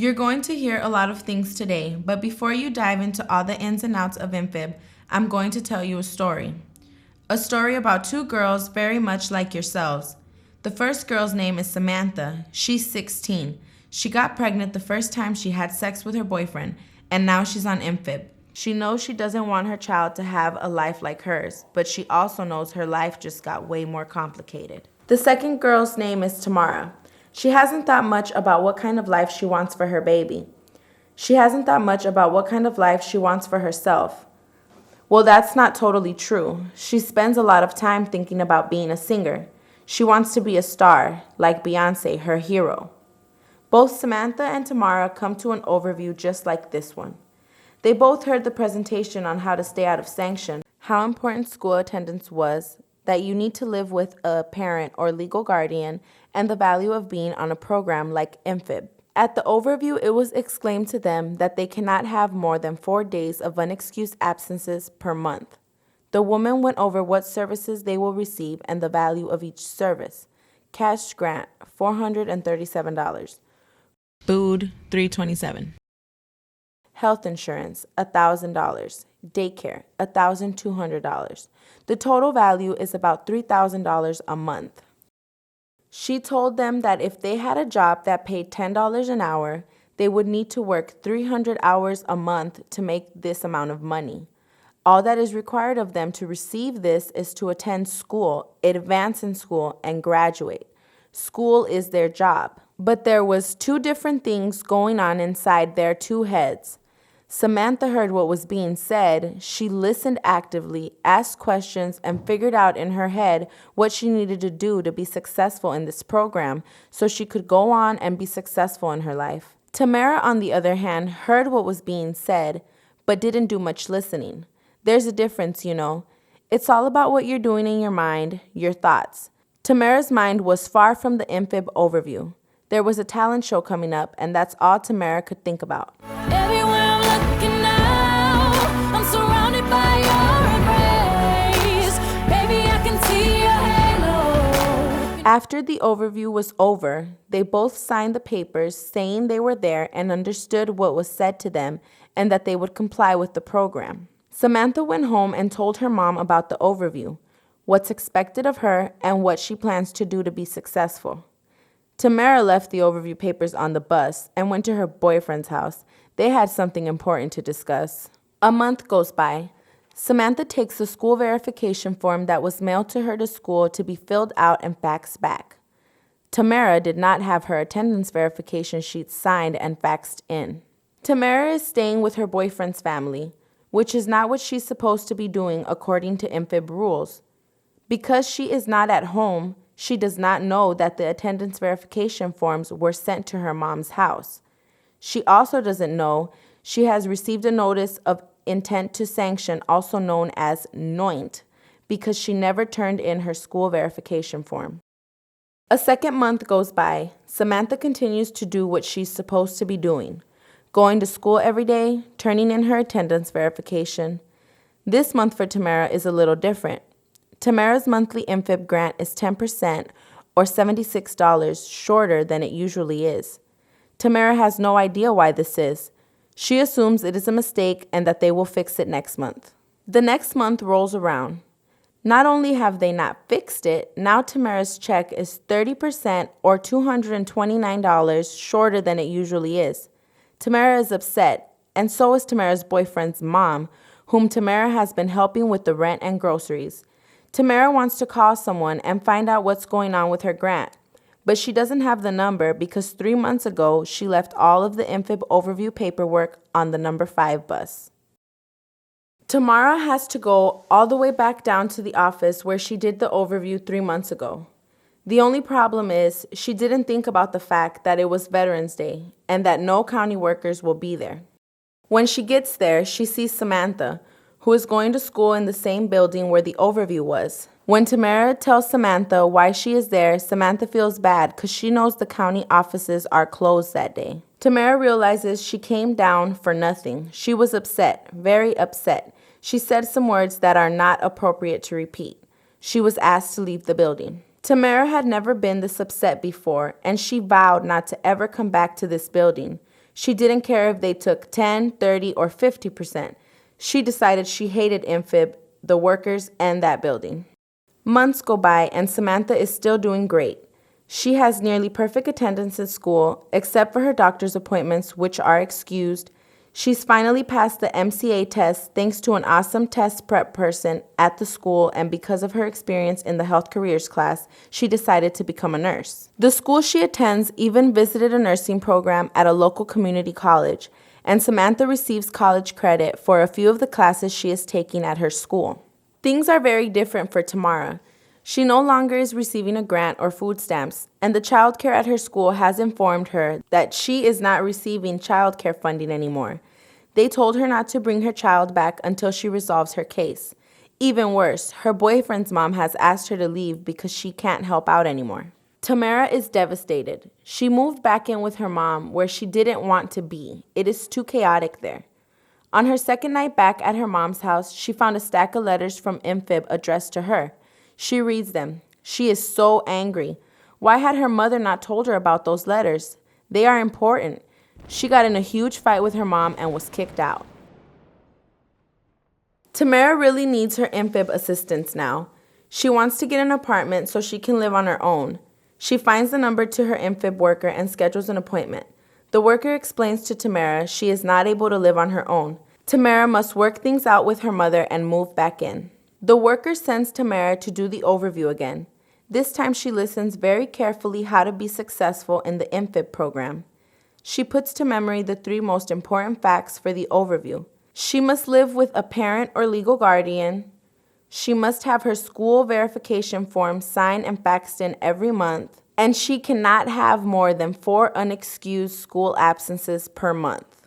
You're going to hear a lot of things today, but before you dive into all the ins and outs of MFIP, I'm going to tell you a story. A story about two girls very much like yourselves. The first girl's name is Samantha. She's 16. She got pregnant the first time she had sex with her boyfriend, and now she's on MFIP. She knows she doesn't want her child to have a life like hers, but she also knows her life just got way more complicated. The second girl's name is Tamara. She hasn't thought much about what kind of life she wants for her baby. She hasn't thought much about what kind of life she wants for herself. Well, that's not totally true. She spends a lot of time thinking about being a singer. She wants to be a star, like Beyonce, her hero. Both Samantha and Tamara come to an overview just like this one. They both heard the presentation on how to stay out of sanction, how important school attendance was, that you need to live with a parent or legal guardian, and the value of being on a program like MFIP. At the overview, it was exclaimed to them that they cannot have more than 4 days of unexcused absences per month. The woman went over what services they will receive and the value of each service. Cash grant, $437. Food, $327. Health insurance, $1,000. Daycare, $1,200. The total value is about $3,000 a month. She told them that if they had a job that paid $10 an hour, they would need to work 300 hours a month to make this amount of money. All that is required of them to receive this is to attend school, advance in school, and graduate. School is their job. But there was two different things going on inside their two heads. Samantha heard what was being said. She listened actively, asked questions, and figured out in her head what she needed to do to be successful in this program so she could go on and be successful in her life. Tamara, on the other hand, heard what was being said, but didn't do much listening. There's a difference, you know. It's all about what you're doing in your mind, your thoughts. Tamara's mind was far from the MFIB overview. There was a talent show coming up, and that's all Tamara could think about. After the overview was over, they both signed the papers saying they were there and understood what was said to them and that they would comply with the program. Samantha went home and told her mom about the overview, what's expected of her, and what she plans to do to be successful. Tamara left the overview papers on the bus and went to her boyfriend's house. They had something important to discuss. A month goes by. Samantha takes the school verification form that was mailed to her to school to be filled out and faxed back. Tamara did not have her attendance verification sheet signed and faxed in. Tamara is staying with her boyfriend's family, which is not what she's supposed to be doing according to MFIB rules. Because she is not at home, she does not know that the attendance verification forms were sent to her mom's house. She also doesn't know she has received a notice of intent to sanction, also known as NOINT, because she never turned in her school verification form. A second month goes by. Samantha continues to do what she's supposed to be doing, going to school every day, turning in her attendance verification. This month for Tamara is a little different. Tamara's monthly MFIB grant is 10% or $76 shorter than it usually is. Tamara has no idea why this is. She assumes it is a mistake and that they will fix it next month. The next month rolls around. Not only have they not fixed it, now Tamara's check is 30% or $229 shorter than it usually is. Tamara is upset, and so is Tamara's boyfriend's mom, whom Tamara has been helping with the rent and groceries. Tamara wants to call someone and find out what's going on with her grant, but she doesn't have the number because 3 months ago she left all of the MFIB overview paperwork on the number 5 bus. Tamara has to go all the way back down to the office where she did the overview 3 months ago. The only problem is she didn't think about the fact that it was Veterans Day and that no county workers will be there. When she gets there, she sees Samantha, who is going to school in the same building where the overview was. When Tamara tells Samantha why she is there, Samantha feels bad because she knows the county offices are closed that day. Tamara realizes she came down for nothing. She was upset, very upset. She said some words that are not appropriate to repeat. She was asked to leave the building. Tamara had never been this upset before, and she vowed not to ever come back to this building. She didn't care if they took 10, 30, or 50%. She decided she hated MFIP, the workers, and that building. Months go by and Samantha is still doing great. She has nearly perfect attendance at school, except for her doctor's appointments, which are excused. She's finally passed the MCA test thanks to an awesome test prep person at the school, and because of her experience in the health careers class, she decided to become a nurse. The school she attends even visited a nursing program at a local community college, and Samantha receives college credit for a few of the classes she is taking at her school. Things are very different for Tamara. She no longer is receiving a grant or food stamps, and the childcare at her school has informed her that she is not receiving childcare funding anymore. They told her not to bring her child back until she resolves her case. Even worse, her boyfriend's mom has asked her to leave because she can't help out anymore. Tamara is devastated. She moved back in with her mom where she didn't want to be. It is too chaotic there. On her second night back at her mom's house, she found a stack of letters from MFIP addressed to her. She reads them. She is so angry. Why had her mother not told her about those letters? They are important. She got in a huge fight with her mom and was kicked out. Tamara really needs her MFIP assistance now. She wants to get an apartment so she can live on her own. She finds the number to her MFIP worker and schedules an appointment. The worker explains to Tamara she is not able to live on her own. Tamara must work things out with her mother and move back in. The worker sends Tamara to do the overview again. This time she listens very carefully how to be successful in the MFIP program. She puts to memory the 3 most important facts for the overview. She must live with a parent or legal guardian. She must have her school verification form signed and faxed in every month. And she cannot have more than 4 unexcused school absences per month.